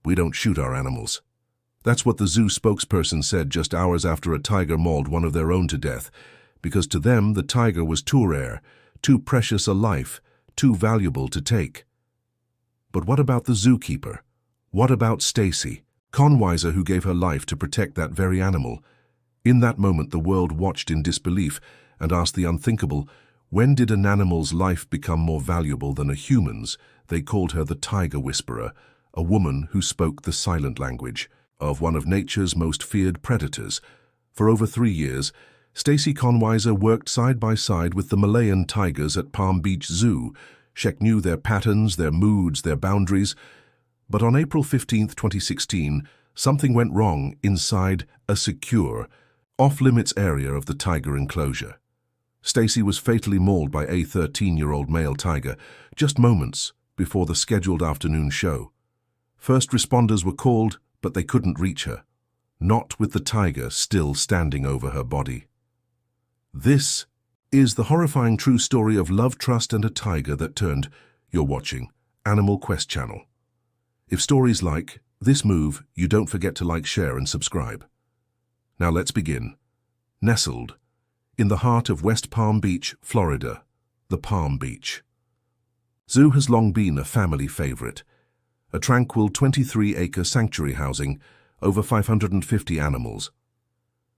"We don't shoot our animals." That's what the zoo spokesperson said just hours after a tiger mauled one of their own to death, because to them the tiger was too rare, too precious a life, too valuable to take. But what about the zookeeper? What about Stacy, Conweiser, who gave her life to protect that very animal? In that moment the world watched in disbelief and asked the unthinkable, when did an animal's life become more valuable than a human's? They called her the Tiger Whisperer, a woman who spoke the silent language of one of nature's most feared predators. For over 3 years, Stacy Conweiser worked side by side with the Malayan tigers at Palm Beach Zoo. She knew their patterns, their moods, their boundaries. But on April 15, 2016, something went wrong inside a secure, off-limits area of the tiger enclosure. Stacy was fatally mauled by a 13-year-old male tiger just moments before the scheduled afternoon show. First responders were called, but they couldn't reach her, not with the tiger still standing over her body. This is the horrifying true story of love, trust, and a tiger that turned. You're watching Animal Quest channel. If stories like this move, you don't forget to like, share, and subscribe. Now let's begin. Nestled in the heart of West Palm Beach, Florida, the Palm Beach Zoo has long been a family favorite. A tranquil 23-acre sanctuary housing over 550 animals.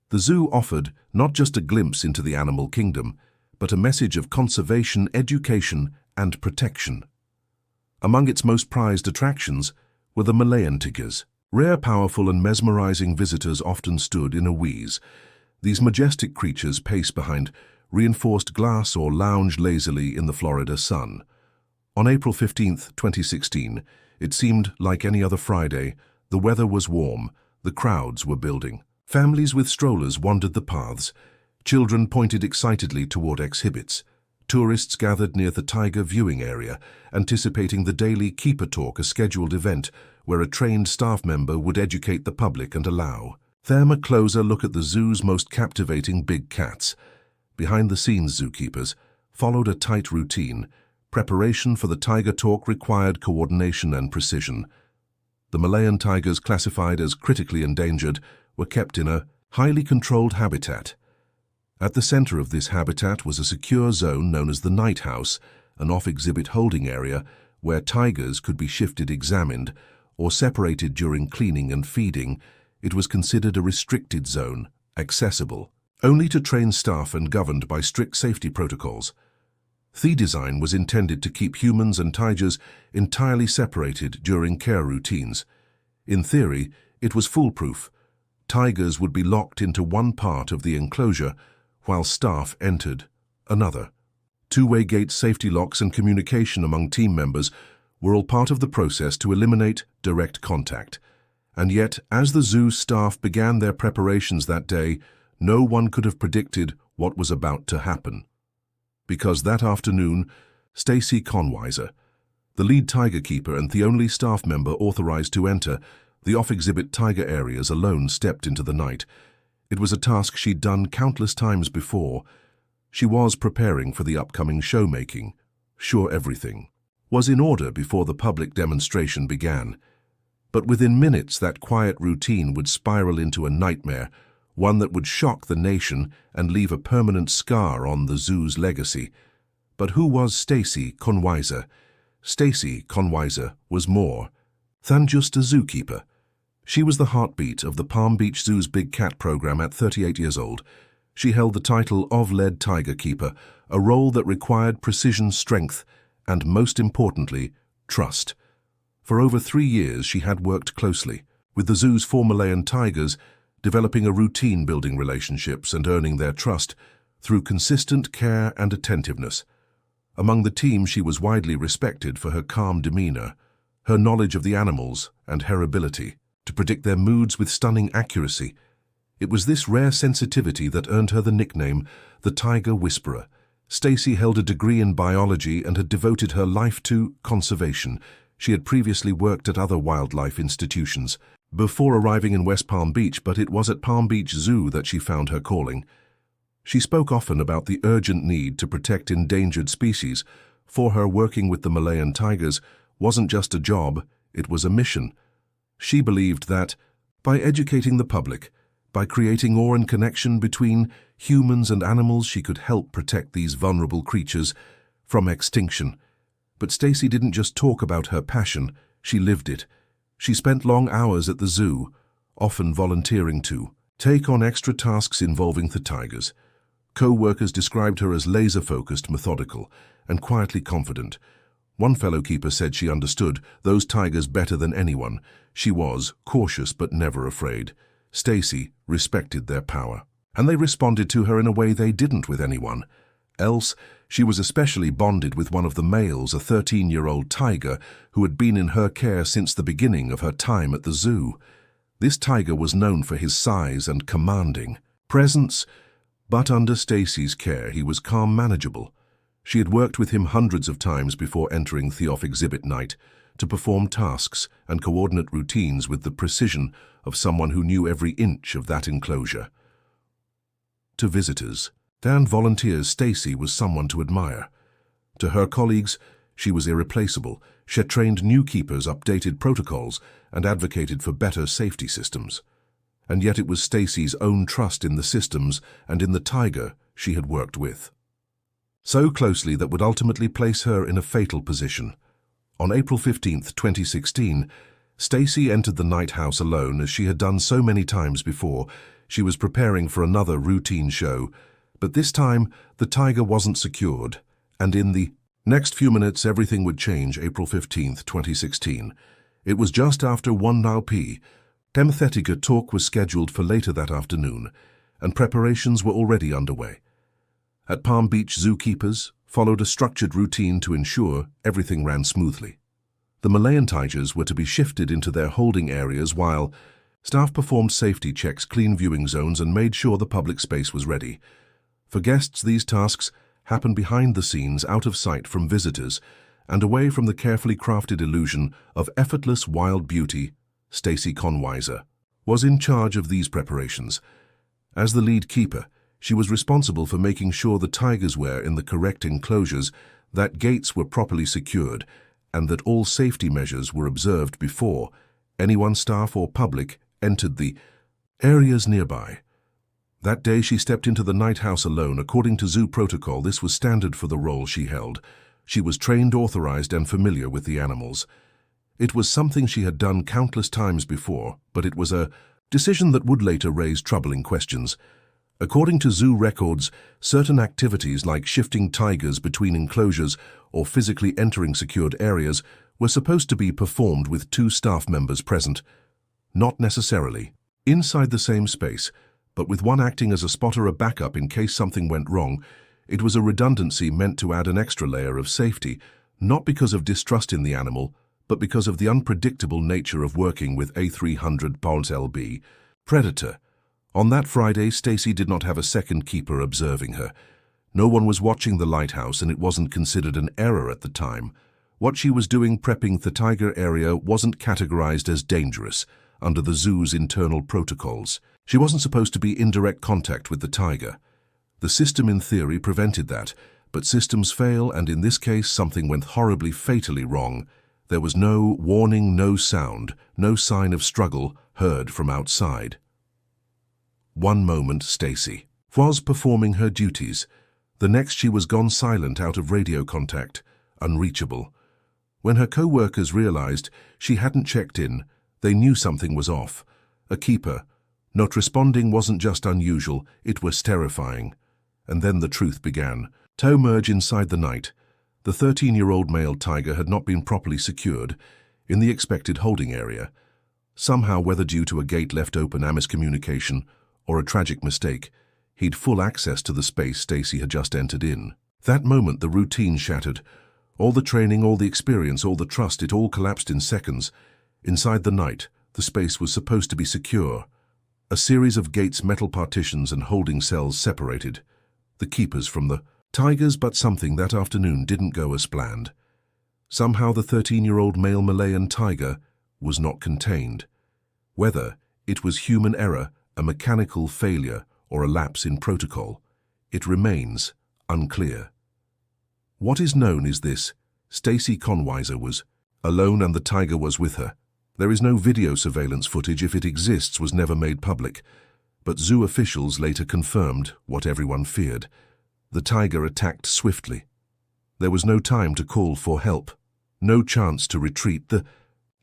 The zoo offered not just a glimpse into the animal kingdom, but a message of conservation, education, and protection. Among its most prized attractions were the Malayan tigers. Rare, powerful, and mesmerizing visitors often stood in a wheeze. These majestic creatures pace behind reinforced glass or lounge lazily in the Florida sun. On April 15, 2016, it seemed like any other Friday. The weather was warm, the crowds were building. Families with strollers wandered the paths. Children pointed excitedly toward exhibits. Tourists gathered near the tiger viewing area, anticipating the daily Keeper Talk, a scheduled event where a trained staff member would educate the public and allow them a closer look at the zoo's most captivating big cats. Behind-the-scenes zookeepers followed a tight routine. Preparation for the Tiger Talk required coordination and precision. The Malayan tigers, classified as critically endangered, were kept in a highly controlled habitat. At the center of this habitat was a secure zone known as the Night House, an off-exhibit holding area where tigers could be shifted, examined, or separated during cleaning and feeding. It was considered a restricted zone, accessible only to trained staff and governed by strict safety protocols. The design was intended to keep humans and tigers entirely separated during care routines. In theory, it was foolproof. Tigers would be locked into one part of the enclosure while staff entered another. Two-way gate safety locks and communication among team members were all part of the process to eliminate direct contact. And yet, as the zoo staff began their preparations that day, no one could have predicted what was about to happen. Because that afternoon, Stacy Conweiser, the lead tiger keeper and the only staff member authorized to enter the off-exhibit tiger areas, alone stepped into the night. It was a task she'd done countless times before. She was preparing for the upcoming show-making, sure everything was in order before the public demonstration began. But within minutes, that quiet routine would spiral into a nightmare, one that would shock the nation and leave a permanent scar on the zoo's legacy. But who was Stacy Conweiser? Stacy Conweiser was more than just a zookeeper. She was the heartbeat of the Palm Beach Zoo's Big Cat program. At 38 years old, she held the title of lead tiger keeper, a role that required precision, strength, and most importantly, trust. For over 3 years, she had worked closely with the zoo's 4 Malayan tigers, developing a routine, building relationships, and earning their trust through consistent care and attentiveness. Among the team, she was widely respected for her calm demeanor, her knowledge of the animals, and her ability to predict their moods with stunning accuracy. It was this rare sensitivity that earned her the nickname, the Tiger Whisperer. Stacy held a degree in biology and had devoted her life to conservation. She had previously worked at other wildlife institutions before arriving in West Palm Beach, but it was at Palm Beach Zoo that she found her calling. She spoke often about the urgent need to protect endangered species. For her, working with the Malayan tigers wasn't just a job, it was a mission. She believed that, by educating the public, by creating awe and connection between humans and animals, she could help protect these vulnerable creatures from extinction. But Stacy didn't just talk about her passion, she lived it. She spent long hours at the zoo, often volunteering to take on extra tasks involving the tigers. Co-workers described her as laser-focused, methodical, and quietly confident. One fellow keeper said she understood those tigers better than anyone. She was cautious but never afraid. Stacy respected their power, and they responded to her in a way they didn't with anyone else. She was especially bonded with one of the males, a 13-year-old tiger who had been in her care since the beginning of her time at the zoo. This tiger was known for his size and commanding presence, but under Stacy's care he was calm, manageable. She had worked with him hundreds of times before entering the off-exhibit night to perform tasks and coordinate routines with the precision of someone who knew every inch of that enclosure. To visitors and volunteers, Stacy was someone to admire. To her colleagues, she was irreplaceable. She had trained new keepers, updated protocols, and advocated for better safety systems. And yet it was Stacy's own trust in the systems and in the tiger she had worked with so closely that would ultimately place her in a fatal position. On April 15, 2016, Stacy entered the night house alone, as she had done so many times before. She was preparing for another routine show, but this time the tiger wasn't secured, and in the next few minutes everything would change. April 15, 2016. It was just after 1 p.m. A talk was scheduled for later that afternoon, and preparations were already underway. At Palm Beach, zookeepers followed a structured routine to ensure everything ran smoothly. The Malayan tigers were to be shifted into their holding areas while staff performed safety checks, clean viewing zones, and made sure the public space was ready. For guests, these tasks happened behind the scenes, out of sight from visitors, and away from the carefully crafted illusion of effortless wild beauty. Stacy Conweiser was in charge of these preparations. As the lead keeper, she was responsible for making sure the tigers were in the correct enclosures, that gates were properly secured, and that all safety measures were observed before anyone, staff or public, entered the areas nearby. That day she stepped into the night house alone. According to zoo protocol, this was standard for the role she held. She was trained, authorized, and familiar with the animals. It was something she had done countless times before, but it was a decision that would later raise troubling questions. According to zoo records, certain activities like shifting tigers between enclosures or physically entering secured areas were supposed to be performed with 2 staff members present. Not necessarily inside the same space, but with one acting as a spotter, a backup in case something went wrong. It was a redundancy meant to add an extra layer of safety, not because of distrust in the animal, but because of the unpredictable nature of working with a 300-pound lb predator. On that Friday, Stacy did not have a second keeper observing her. No one was watching the lighthouse, and it wasn't considered an error at the time. What she was doing, prepping the tiger area, wasn't categorized as dangerous under the zoo's internal protocols. She wasn't supposed to be in direct contact with the tiger. The system in theory prevented that, but systems fail, and in this case something went horribly, fatally wrong. There was no warning, no sound, no sign of struggle heard from outside. One moment Stacy was performing her duties. The next she was gone, silent, out of radio contact, unreachable. When her co-workers realized she hadn't checked in, they knew something was off. A keeper not responding wasn't just unusual, it was terrifying. And then the truth began to emerge inside the night. The 13-year-old male tiger had not been properly secured in the expected holding area. Somehow, whether due to a gate left open, a miscommunication, or a tragic mistake, he'd full access to the space Stacy had just entered in. That moment the routine shattered. All the training, all the experience, all the trust, it all collapsed in seconds. Inside the night, the space was supposed to be secure. A series of gates, metal partitions, and holding cells separated the keepers from the tigers, but something that afternoon didn't go as planned. Somehow the 13-year-old male Malayan tiger was not contained. Whether it was human error, a mechanical failure, or a lapse in protocol, it remains unclear. What is known is this: Stacy Conweiser was alone and the tiger was with her. There is no video surveillance footage. If it exists, was never made public. But zoo officials later confirmed what everyone feared. The tiger attacked swiftly. There was no time to call for help, no chance to retreat. The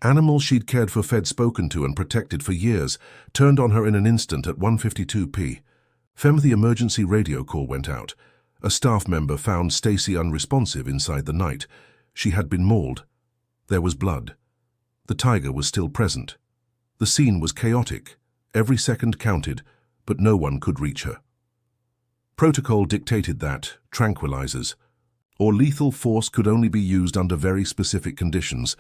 animal she'd cared for, fed, spoken to, and protected for years turned on her in an instant at 1:52 p.m. The emergency radio call went out. A staff member found Stacy unresponsive inside the night. She had been mauled. There was blood. The tiger was still present. The scene was chaotic. Every second counted, but no one could reach her. Protocol dictated that tranquilizers or lethal force could only be used under very specific conditions,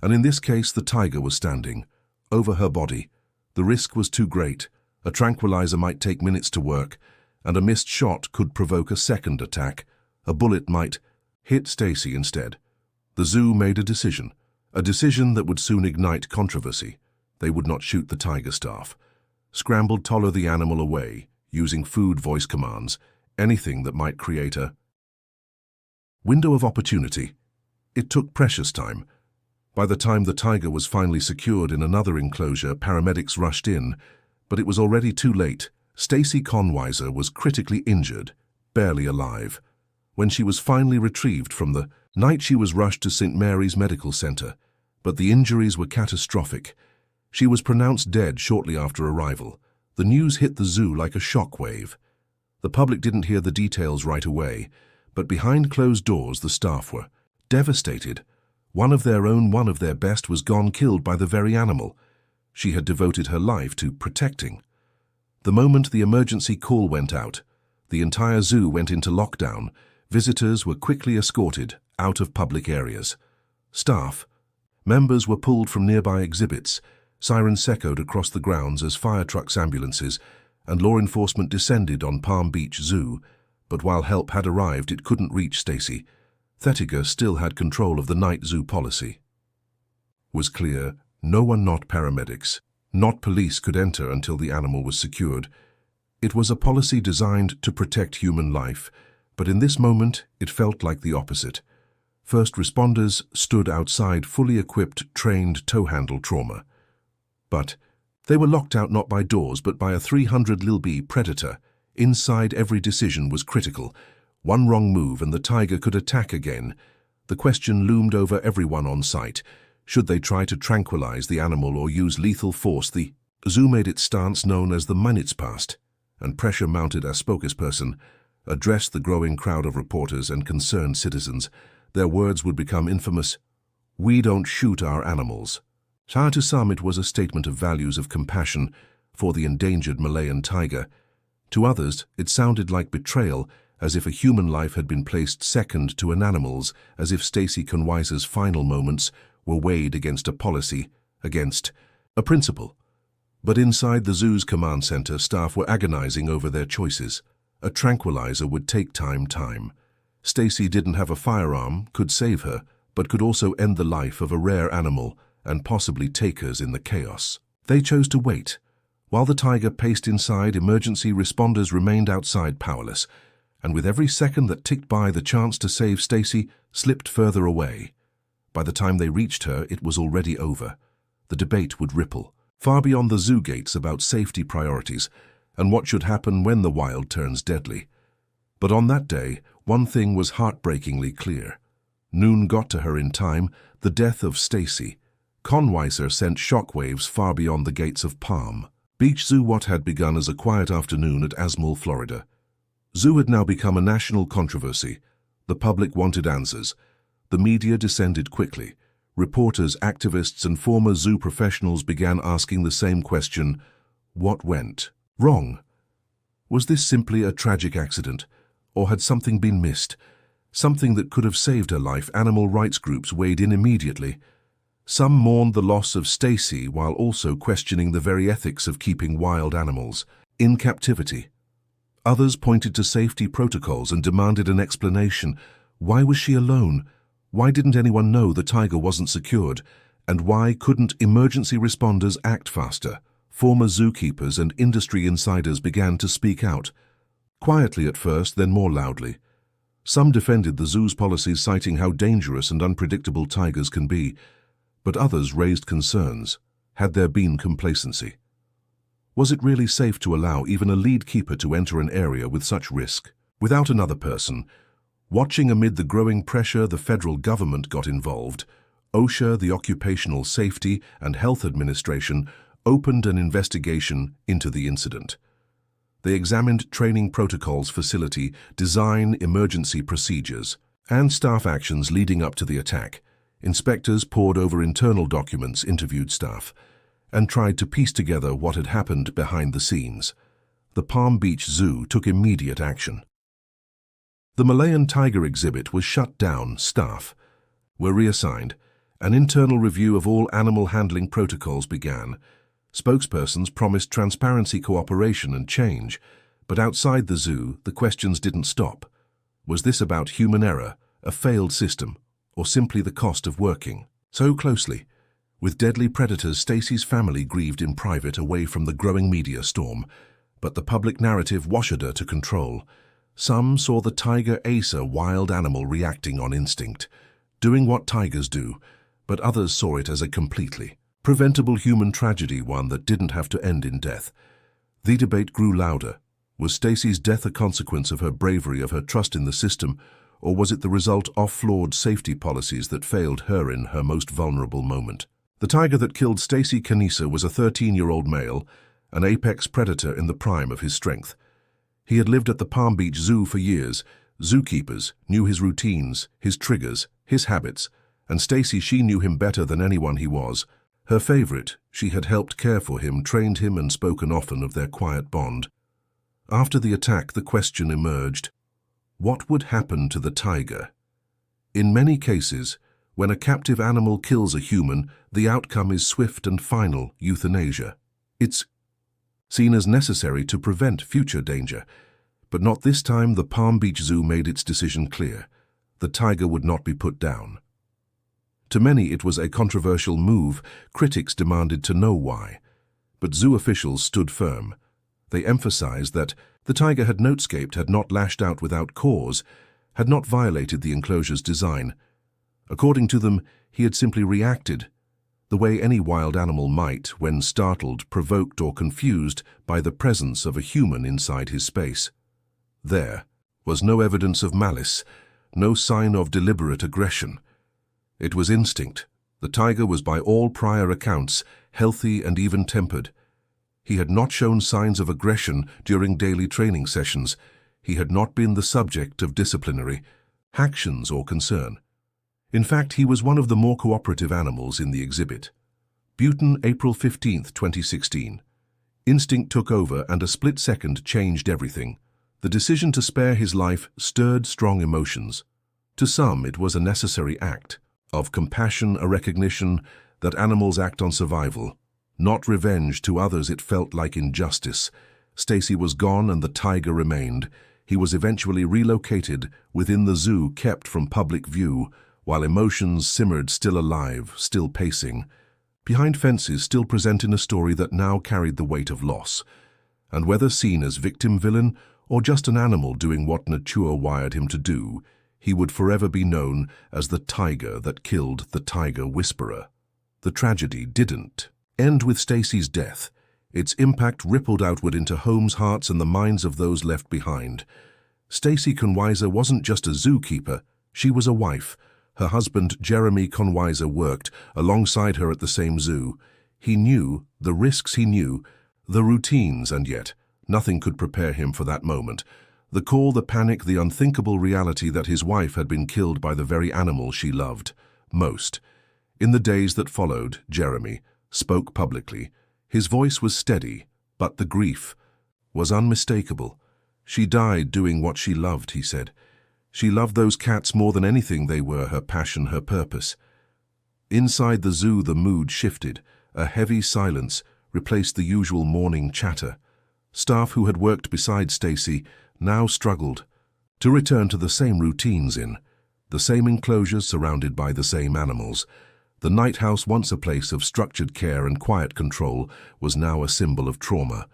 and in this case the tiger was standing over her body. The risk was too great. A tranquilizer might take minutes to work, and a missed shot could provoke a second attack. A bullet might hit Stacy instead. The zoo made a decision that would soon ignite controversy. They would not shoot the tiger staff. Scrambled to lure the animal away, using food voice commands, anything that might create a window of opportunity. It took precious time. By the time the tiger was finally secured in another enclosure, paramedics rushed in, but it was already too late. Stacy Conweiser was critically injured, barely alive. When she was finally retrieved from the night, she was rushed to St. Mary's Medical Center, but the injuries were catastrophic. She was pronounced dead shortly after arrival. The news hit the zoo like a shockwave. The public didn't hear the details right away, but behind closed doors the staff were devastated. One of their own, one of their best, was gone, killed by the very animal she had devoted her life to protecting. The moment the emergency call went out, the entire zoo went into lockdown. Visitors were quickly escorted out of public areas. Staff members were pulled from nearby exhibits. Sirens echoed across the grounds as fire trucks, ambulances, and law enforcement descended on Palm Beach Zoo. But while help had arrived, it couldn't reach Stacy. Thetiger still had control of the night zoo. Policy was clear. No one, not paramedics, not police, could enter until the animal was secured. It was a policy designed to protect human life, but in this moment it felt like the opposite. First responders stood outside, fully equipped, trained to handle trauma. But they were locked out not by doors but by a 300 lb predator. Inside, every decision was critical. One wrong move and the tiger could attack again. The question loomed over everyone on site. Should they try to tranquilize the animal or use lethal force? The zoo made its stance known as the minutes passed, and pressure mounted as spokesperson addressed the growing crowd of reporters and concerned citizens. Their words would become infamous. "We don't shoot our animals." To some, it was a statement of values, of compassion for the endangered Malayan tiger. To others, it sounded like betrayal, as if a human life had been placed second to an animal's, as if Stacy Conweiser's final moments were weighed against a policy, against a principle. But inside the zoo's command center, staff were agonizing over their choices. A tranquilizer would take time. Stacy didn't have a firearm, could save her, but could also end the life of a rare animal and possibly takers in the chaos. They chose to wait. While the tiger paced inside, emergency responders remained outside, powerless, and with every second that ticked by, the chance to save Stacy slipped further away. By the time they reached her, it was already over. The debate would ripple far beyond the zoo gates about safety priorities and what should happen when the wild turns deadly. But on that day, one thing was heartbreakingly clear. Noon got to her in time. The death of Stacy Conweiser sent shockwaves far beyond the gates of Palm Beach Zoo. What had begun as a quiet afternoon at Asmal, Florida, zoo had now become a national controversy. The public wanted answers. The media descended quickly. Reporters, activists, and former zoo professionals began asking the same question: what went wrong? Was this simply a tragic accident, or had something been missed? Something that could have saved her life. Animal rights groups weighed in immediately. Some mourned the loss of Stacy while also questioning the very ethics of keeping wild animals in captivity. Others pointed to safety protocols and demanded an explanation. Why was she alone? Why didn't anyone know the tiger wasn't secured? And why couldn't emergency responders act faster? Former zookeepers and industry insiders began to speak out. Quietly at first, then more loudly. Some defended the zoo's policies, citing how dangerous and unpredictable tigers can be. But others raised concerns. Had there been complacency? Was it really safe to allow even a lead keeper to enter an area with such risk? Without another person, watching amid the growing pressure, the federal government got involved. OSHA, the Occupational Safety and Health Administration, opened an investigation into the incident. They examined training protocols, facility, design, emergency procedures, and staff actions leading up to the attack. Inspectors pored over internal documents, interviewed staff, and tried to piece together what had happened behind the scenes. The Palm Beach Zoo took immediate action. The Malayan tiger exhibit was shut down. Staff were reassigned. An internal review of all animal handling protocols began. Spokespersons promised transparency, cooperation, and change. But outside the zoo, the questions didn't stop. Was this about human error, a failed system, or simply the cost of working so closely with deadly predators? Stacy's family grieved in private, away from the growing media storm, but the public narrative washed her to control. Some saw the tiger as a wild animal reacting on instinct, doing what tigers do, but others saw it as a completely preventable human tragedy, one that didn't have to end in death. The debate grew louder. Was Stacy's death a consequence of her bravery, of her trust in the system, or was it the result of flawed safety policies that failed her in her most vulnerable moment? The tiger that killed Stacy Conweiser was a 13-year-old male, an apex predator in the prime of his strength. He had lived at the Palm Beach Zoo for years. Zookeepers knew his routines, his triggers, his habits, and Stacy, she knew him better than anyone he was. Her favorite, she had helped care for him, trained him, and spoken often of their quiet bond. After the attack, the question emerged: what would happen to the tiger? In many cases, when a captive animal kills a human, the outcome is swift and final: euthanasia. It's seen as necessary to prevent future danger. But not this time. The Palm Beach Zoo made its decision clear. The tiger would not be put down. To many, it was a controversial move. Critics demanded to know why. But zoo officials stood firm. They emphasized that the tiger had not escaped, had not lashed out without cause, had not violated the enclosure's design. According to them, he had simply reacted the way any wild animal might when startled, provoked, or confused by the presence of a human inside his space. There was no evidence of malice, no sign of deliberate aggression. It was instinct. The tiger was, by all prior accounts, healthy and even-tempered. He had not shown signs of aggression during daily training sessions. He had not been the subject of disciplinary actions or concern. In fact, he was one of the more cooperative animals in the exhibit. Buton, April 15, 2016. Instinct took over, and a split second changed everything. The decision to spare his life stirred strong emotions. To some, it was a necessary act of compassion, a recognition that animals act on survival, not revenge. To others, it felt like injustice. Stacy was gone and the tiger remained. He was eventually relocated within the zoo, kept from public view, while emotions simmered, still alive, still pacing. Behind fences, still present in a story that now carried the weight of loss. And whether seen as victim-villain or just an animal doing what nature wired him to do, he would forever be known as the tiger that killed the tiger whisperer. The tragedy didn't end with Stacy's death. Its impact rippled outward into homes, hearts, and the minds of those left behind. Stacy Conweiser wasn't just a zookeeper, she was a wife. Her husband, Jeremy Conweiser, worked alongside her at the same zoo. He knew the risks, he knew the routines, and yet nothing could prepare him for that moment. The call, the panic, the unthinkable reality that his wife had been killed by the very animal she loved most. In the days that followed, Jeremy spoke publicly. His voice was steady, but the grief was unmistakable. She died doing what she loved, he said. She loved those cats more than anything. They were her passion, her purpose. Inside the zoo, the mood shifted. A heavy silence replaced the usual morning chatter. Staff who had worked beside Stacy now struggled to return to the same routines in the same enclosures, surrounded by the same animals. The night house, once a place of structured care and quiet control, was now a symbol of trauma.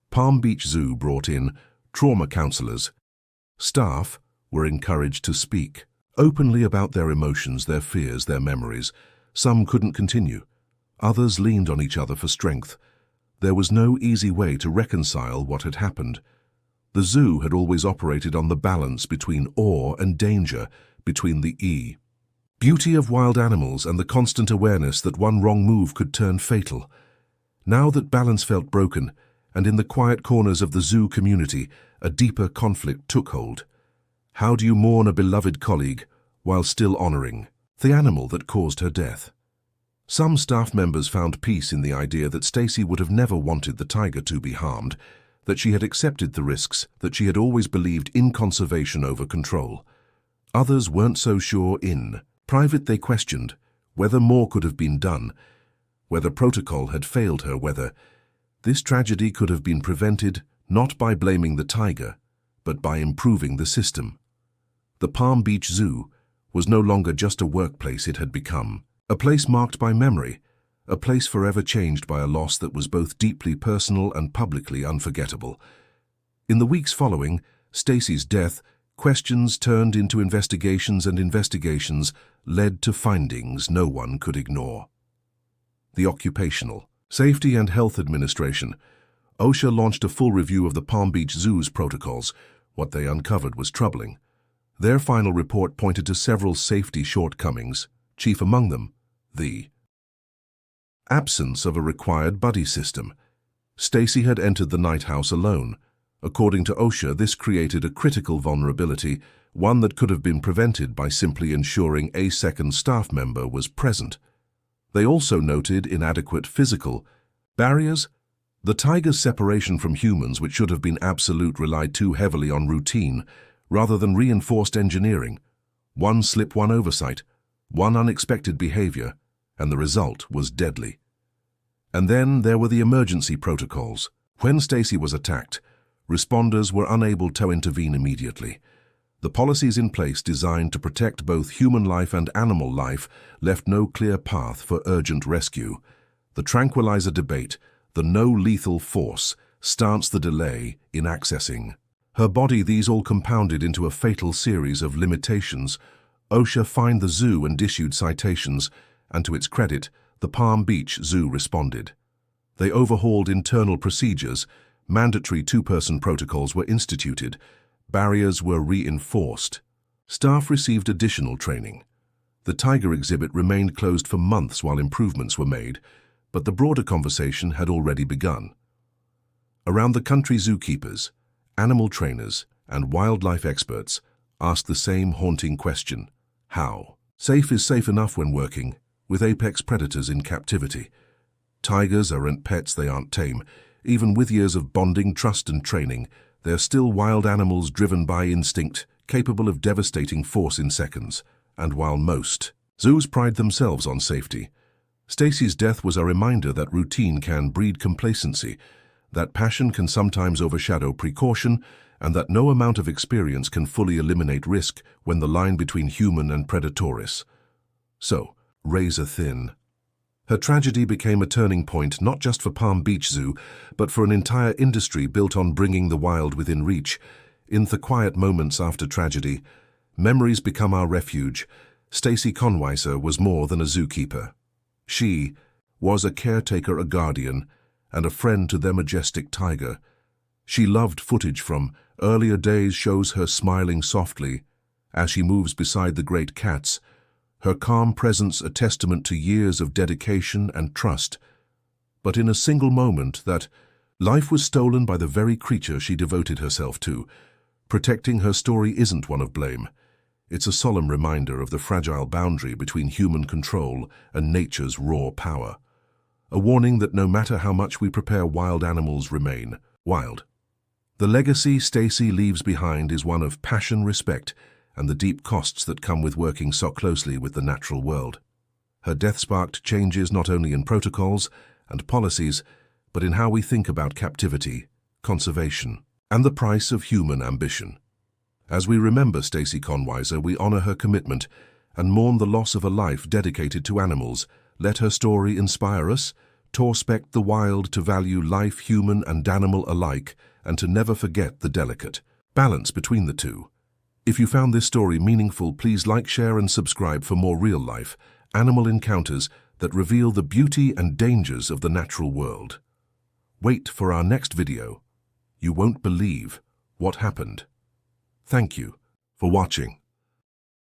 Palm Beach Zoo brought in trauma counselors. Staff were encouraged to speak openly about their emotions, their fears, their memories. Some couldn't continue. Others leaned on each other for strength. There was no easy way to reconcile what had happened. The zoo had always operated on the balance between awe and danger, between the beauty of wild animals and the constant awareness that one wrong move could turn fatal. Now that balance felt broken, and in the quiet corners of the zoo community, a deeper conflict took hold. How do you mourn a beloved colleague while still honoring the animal that caused her death? Some staff members found peace in the idea that Stacy would have never wanted the tiger to be harmed, that she had accepted the risks, that she had always believed in conservation over control. Others weren't so sure. In private, they questioned whether more could have been done, whether protocol had failed her, whether this tragedy could have been prevented not by blaming the tiger, but by improving the system. The Palm Beach Zoo was no longer just a workplace. It had become a place marked by memory, a place forever changed by a loss that was both deeply personal and publicly unforgettable. In the weeks following Stacy's death, questions turned into investigations, and investigations led to findings no one could ignore. The Occupational Safety and Health Administration, OSHA, launched a full review of the Palm Beach Zoo's protocols. What they uncovered was troubling. Their final report pointed to several safety shortcomings, chief among them the absence of a required buddy system. Stacy had entered the night house alone. According to OSHA, this created a critical vulnerability, one that could have been prevented by simply ensuring a second staff member was present. They also noted inadequate physical barriers. The tiger's separation from humans, which should have been absolute, relied too heavily on routine rather than reinforced engineering. One slip, one oversight, one unexpected behavior, and the result was deadly. And then there were the emergency protocols. When Stacy was attacked, responders were unable to intervene immediately. The policies in place designed to protect both human life and animal life left no clear path for urgent rescue. The tranquilizer debate, the no lethal force stance, the delay in accessing her body, these all compounded into a fatal series of limitations. OSHA fined the zoo and issued citations, and to its credit, the Palm Beach Zoo responded. They overhauled internal procedures, mandatory two-person protocols were instituted, barriers were reinforced. Staff received additional training. The tiger exhibit remained closed for months while improvements were made, but the broader conversation had already begun. Around the country, zookeepers, animal trainers, and wildlife experts asked the same haunting question: how safe is safe enough when working with apex predators in captivity? Tigers aren't pets, they aren't tame. Even with years of bonding, trust, and training, they're still wild animals driven by instinct, capable of devastating force in seconds. And while most zoos pride themselves on safety, Stacy's death was a reminder that routine can breed complacency, that passion can sometimes overshadow precaution, and that no amount of experience can fully eliminate risk when the line between human and predator is so razor thin. Her tragedy became a turning point not just for Palm Beach Zoo, but for an entire industry built on bringing the wild within reach. In the quiet moments after tragedy, memories become our refuge. Stacy Conweiser was more than a zookeeper. She was a caretaker, a guardian, and a friend to their majestic tiger. She loved footage from earlier days, shows her smiling softly as she moves beside the great cats, her calm presence a testament to years of dedication and trust. But in a single moment, that life was stolen by the very creature she devoted herself to. Protecting her story isn't one of blame. It's a solemn reminder of the fragile boundary between human control and nature's raw power. A warning that no matter how much we prepare, wild animals remain wild. The legacy Stacy leaves behind is one of passion, respect, and the deep costs that come with working so closely with the natural world. Her death sparked changes not only in protocols and policies, but in how we think about captivity, conservation, and the price of human ambition. As we remember Stacy Conweiser, we honor her commitment and mourn the loss of a life dedicated to animals. Let her story inspire us to respect the wild, to value life, human and animal alike, and to never forget the delicate balance between the two. If you found this story meaningful, please like, share, and subscribe for more real-life animal encounters that reveal the beauty and dangers of the natural world. Wait for our next video. You won't believe what happened. Thank you for watching.